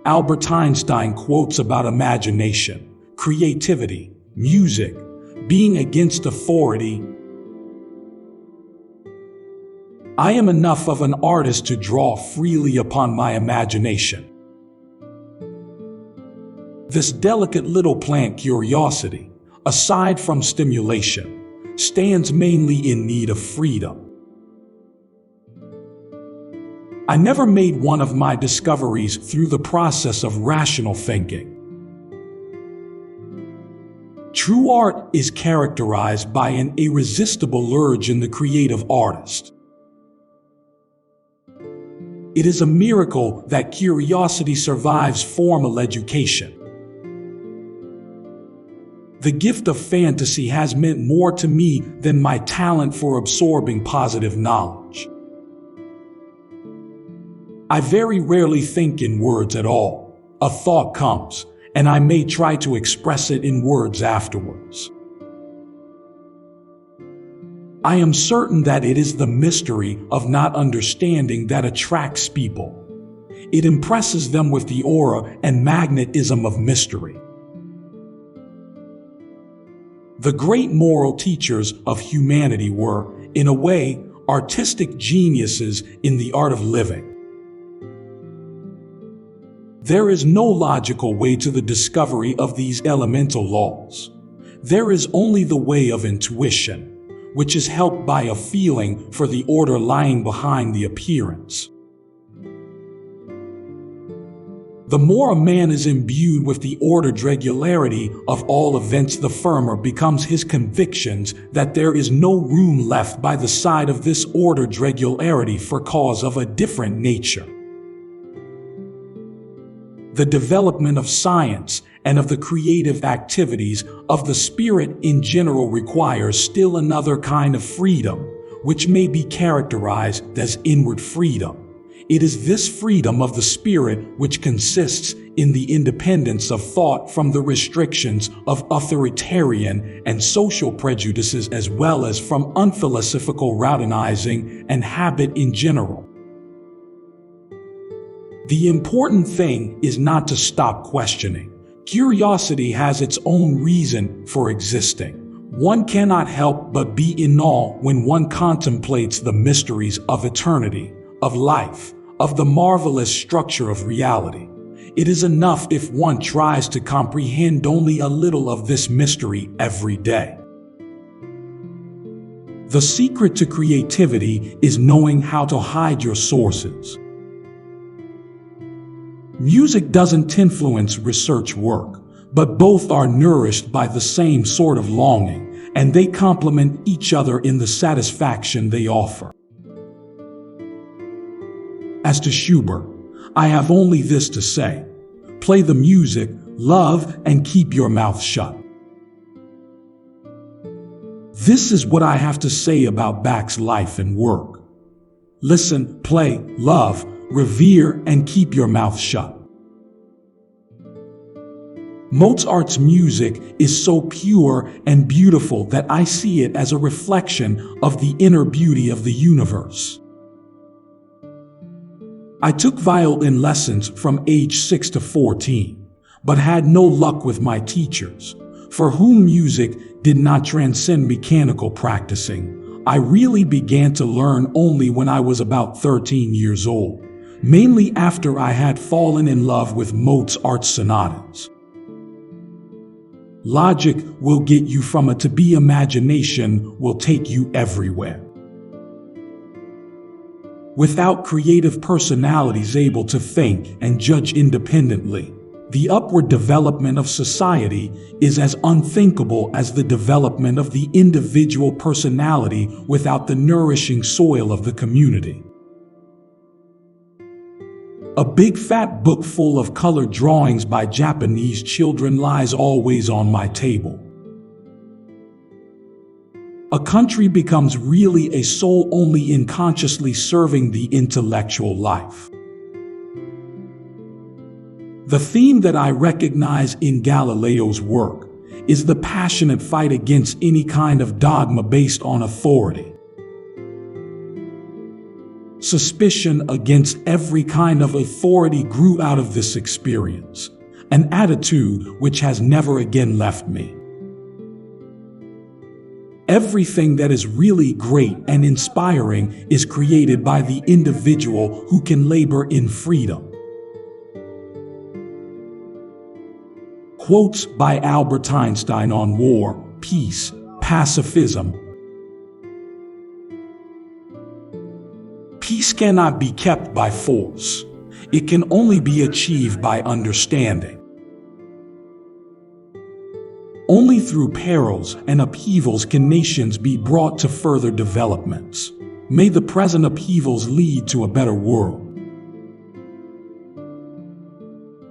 Albert Einstein quotes about imagination, creativity, music, being against authority. I am enough of an artist to draw freely upon my imagination. This delicate little plant curiosity, aside from stimulation, stands mainly in need of freedom. I never made one of my discoveries through the process of rational thinking. True art is characterized by an irresistible urge in the creative artist. It is a miracle that curiosity survives formal education. The gift of fantasy has meant more to me than my talent for absorbing positive knowledge. I very rarely think in words at all. A thought comes, and I may try to express it in words afterwards. I am certain that it is the mystery of not understanding that attracts people. It impresses them with the aura and magnetism of mystery. The great moral teachers of humanity were, in a way, artistic geniuses in the art of living. There is no logical way to the discovery of these elemental laws. There is only the way of intuition, which is helped by a feeling for the order lying behind the appearance. The more a man is imbued with the ordered regularity of all events, the firmer becomes his convictions that there is no room left by the side of this ordered regularity for cause of a different nature. The development of science and of the creative activities of the spirit in general requires still another kind of freedom, which may be characterized as inward freedom. It is this freedom of the spirit which consists in the independence of thought from the restrictions of authoritarian and social prejudices, as well as from unphilosophical routinizing and habit in general. The important thing is not to stop questioning. Curiosity has its own reason for existing. One cannot help but be in awe when one contemplates the mysteries of eternity, of life, of the marvelous structure of reality. It is enough if one tries to comprehend only a little of this mystery every day. The secret to creativity is knowing how to hide your sources. Music doesn't influence research work, but both are nourished by the same sort of longing, and they complement each other in the satisfaction they offer. As to Schubert, I have only this to say: play the music, love, and keep your mouth shut. This is what I have to say about Bach's life and work. Listen, play, love, revere, and keep your mouth shut. Mozart's music is so pure and beautiful that I see it as a reflection of the inner beauty of the universe. I took violin lessons from age 6 to 14, but had no luck with my teachers, for whom music did not transcend mechanical practicing. I really began to learn only when I was about 13 years old, mainly after I had fallen in love with Mozart's sonatas. Logic will get you from A to B. Imagination will take you everywhere. Without creative personalities able to think and judge independently, the upward development of society is as unthinkable as the development of the individual personality without the nourishing soil of the community. A big fat book full of colored drawings by Japanese children lies always on my table. A country becomes really a soul only in consciously serving the intellectual life. The theme that I recognize in Galileo's work is the passionate fight against any kind of dogma based on authority. Suspicion against every kind of authority grew out of this experience, an attitude which has never again left me. Everything that is really great and inspiring is created by the individual who can labor in freedom. Quotes by Albert Einstein on war, peace, pacifism. Peace cannot be kept by force. It can only be achieved by understanding. Only through perils and upheavals can nations be brought to further developments. May the present upheavals lead to a better world.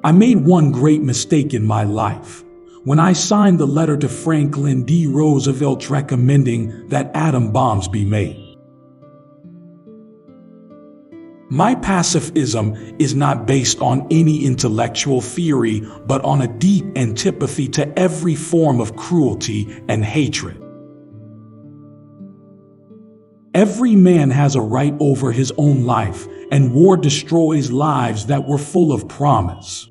I made one great mistake in my life when I signed the letter to Franklin D. Roosevelt recommending that atom bombs be made. My pacifism is not based on any intellectual theory, but on a deep antipathy to every form of cruelty and hatred. Every man has a right over his own life, and war destroys lives that were full of promise.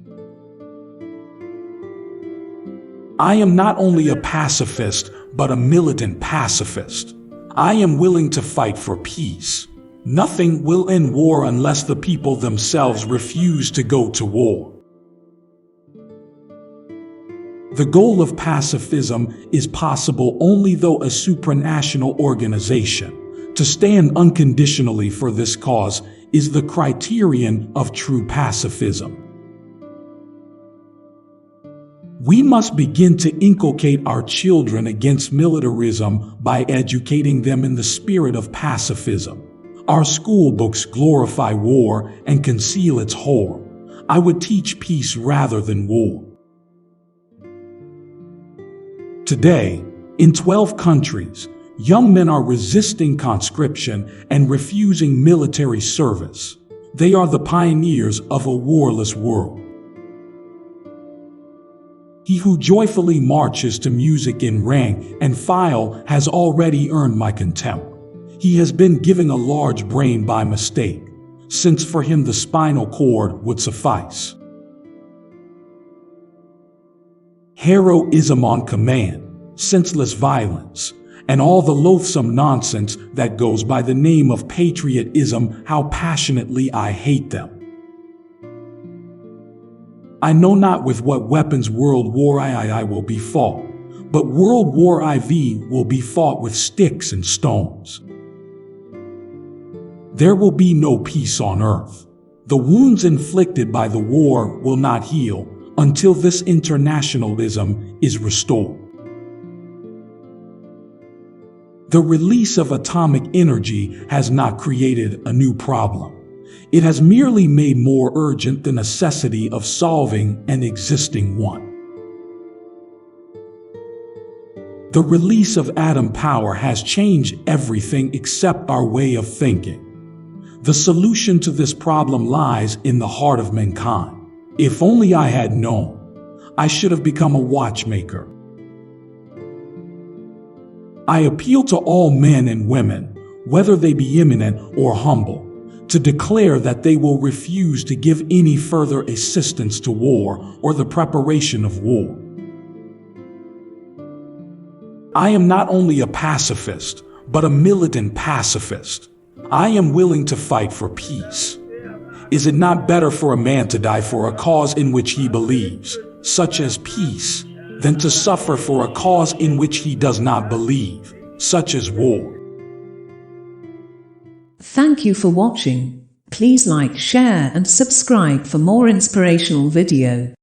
I am not only a pacifist, but a militant pacifist. I am willing to fight for peace. Nothing will end war unless the people themselves refuse to go to war. The goal of pacifism is possible only through a supranational organization. To stand unconditionally for this cause is the criterion of true pacifism. We must begin to inculcate our children against militarism by educating them in the spirit of pacifism. Our school books glorify war and conceal its horror. I would teach peace rather than war. Today, in 12 countries, young men are resisting conscription and refusing military service. They are the pioneers of a warless world. He who joyfully marches to music in rank and file has already earned my contempt. He has been given a large brain by mistake, since for him the spinal cord would suffice. Heroism on command, senseless violence, and all the loathsome nonsense that goes by the name of patriotism, how passionately I hate them. I know not with what weapons World War I will be fought, but World War IV will be fought with sticks and stones. There will be no peace on earth. The wounds inflicted by the war will not heal until this internationalism is restored. The release of atomic energy has not created a new problem. It has merely made more urgent the necessity of solving an existing one. The release of atom power has changed everything except our way of thinking. The solution to this problem lies in the heart of mankind. If only I had known, I should have become a watchmaker. I appeal to all men and women, whether they be eminent or humble, to declare that they will refuse to give any further assistance to war or the preparation of war. I am not only a pacifist, but a militant pacifist. I am willing to fight for peace. Is it not better for a man to die for a cause in which he believes, such as peace, than to suffer for a cause in which he does not believe, such as war? Thank you for watching. Please like, share and subscribe for more inspirational video.